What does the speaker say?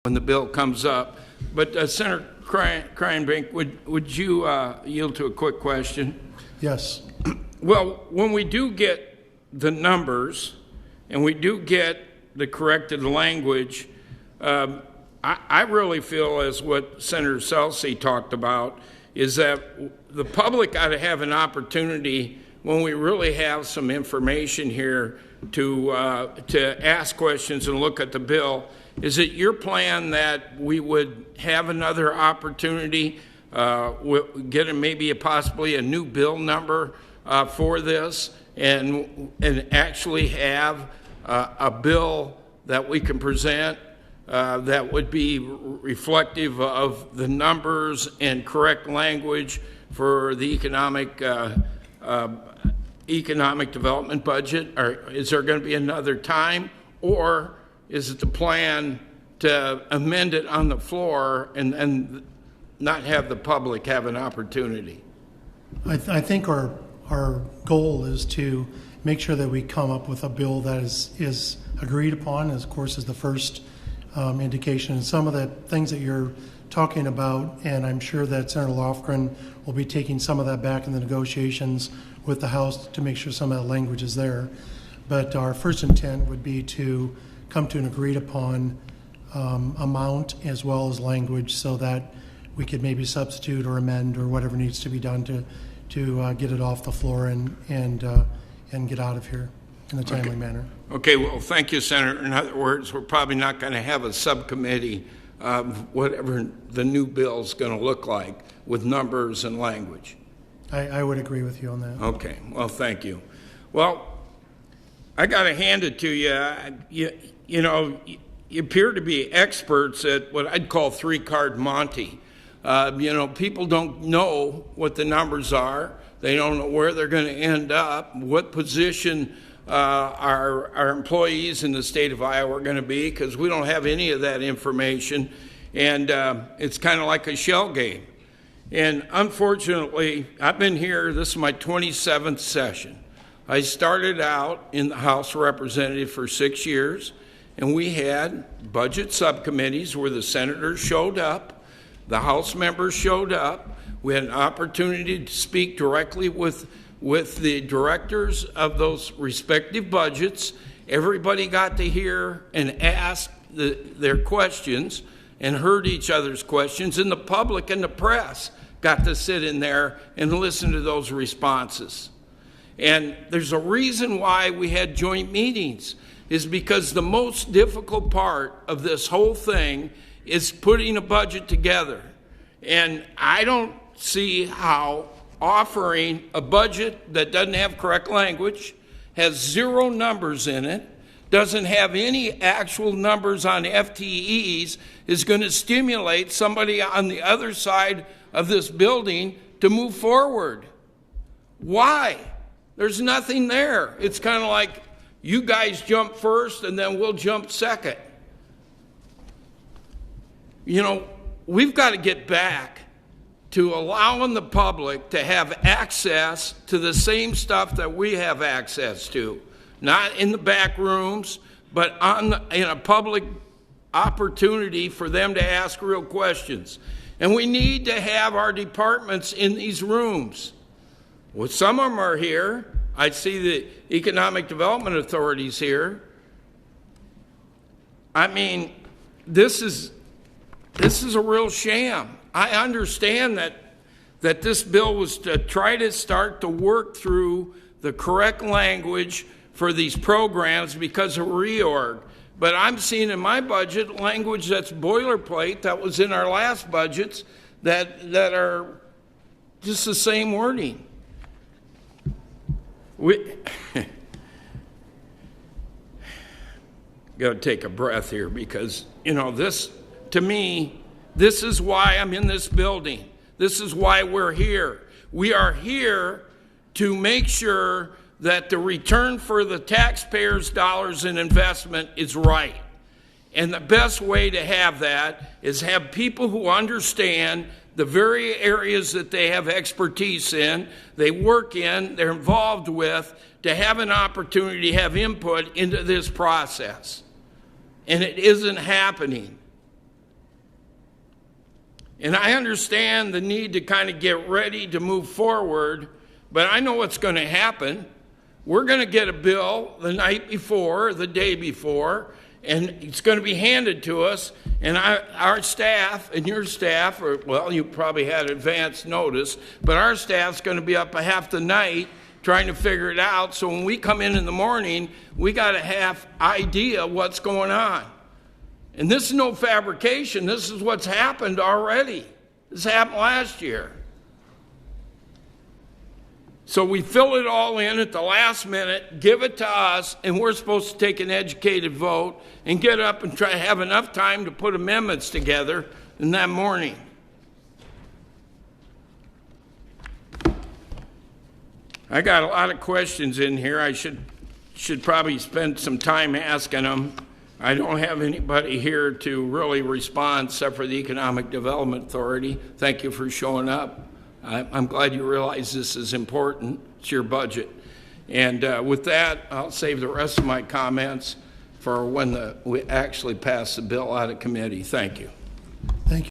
when the bill comes up. But Senator Kraayenbrink, would you yield to a quick question? Yes. Well, when we do get the numbers and we do get the corrected language, I really feel, as what Senator Celsey talked about, is that the public ought to have an opportunity when we really have some information here to ask questions and look at the bill. Is it your plan that we would have another opportunity, get maybe possibly a new bill number for this, and actually have a bill that we can present that would be reflective of the numbers and correct language for the economic development budget? Or is there going to be another time, or is it the plan to amend it on the floor and not have the public have an opportunity? I think our goal is to make sure that we come up with a bill that is agreed upon, as of course is the first indication. And some of the things that you're talking about, and I'm sure that Senator Lofgren will be taking some of that back in the negotiations with the House to make sure some of that language is there. But our first intent would be to come to an agreed upon amount as well as language, so that we could maybe substitute or amend or whatever needs to be done to get it off the floor and get out of here in a timely manner. Okay, well, thank you, Senator. In other words, we're probably not going to have a subcommittee of whatever the new bill is going to look like with numbers and language. I would agree with you on that. Okay, well, thank you. Well, I got to hand it to you. You know, you appear to be experts at what I'd call three-card Monte. People don't know what the numbers are. They don't know where they're going to end up, what position our employees in the state of Iowa are going to be, because we don't have any of that information. And it's kind of like a shell game. And unfortunately, I've been here, this is my 27th session. I started out in the House of Representatives for 6 years, and we had budget subcommittees where the senators showed up, the House members showed up. We had an opportunity to speak directly with the directors of those respective budgets. Everybody got to hear and ask their questions and heard each other's questions, and the public and the press got to sit in there and listen to those responses. And there's a reason why we had joint meetings, is because the most difficult part of this whole thing is putting a budget together. And I don't see how offering a budget that doesn't have correct language, has zero numbers in it, doesn't have any actual numbers on FTEs, is going to stimulate somebody on the other side of this building to move forward. Why? There's nothing there. It's kind of like you guys jump first and then we'll jump second. You know, we've got to get back to allowing the public to have access to the same stuff that we have access to, not in the back rooms, but in a public opportunity for them to ask real questions. And we need to have our departments in these rooms. Well, some of them are here. I see the economic development authorities here. I mean, this is a real sham. I understand that this bill was to try to start to work through the correct language for these programs because of reorg. But I'm seeing in my budget language that's boilerplate that was in our last budgets that are just the same wording. We got to take a breath here, because, this, to me, this is why I'm in this building. This is why we're here. We are here to make sure that the return for the taxpayers' dollars in investment is right. And the best way to have that is have people who understand the very areas that they have expertise in, they work in, they're involved with, to have an opportunity to have input into this process. And it isn't happening. And I understand the need to kind of get ready to move forward, but I know what's going to happen. We're going to get a bill the night before, the day before, and it's going to be handed to us, and our staff and your staff, or well, you probably had advance notice, but our staff's going to be up a half the night trying to figure it out. So when we come in the morning, we got to have idea what's going on. And this is no fabrication. This is what's happened already. This happened last year. So we fill it all in at the last minute, give it to us, and we're supposed to take an educated vote and get up and try to have enough time to put amendments together in that morning. I got a lot of questions in here. I should probably spend some time asking them. I don't have anybody here to really respond except for the Economic Development Authority. Thank you for showing up. I'm glad you realize this is important. It's your budget. And with that, I'll save the rest of my comments for when we actually pass the bill out of committee. Thank you. Thank you.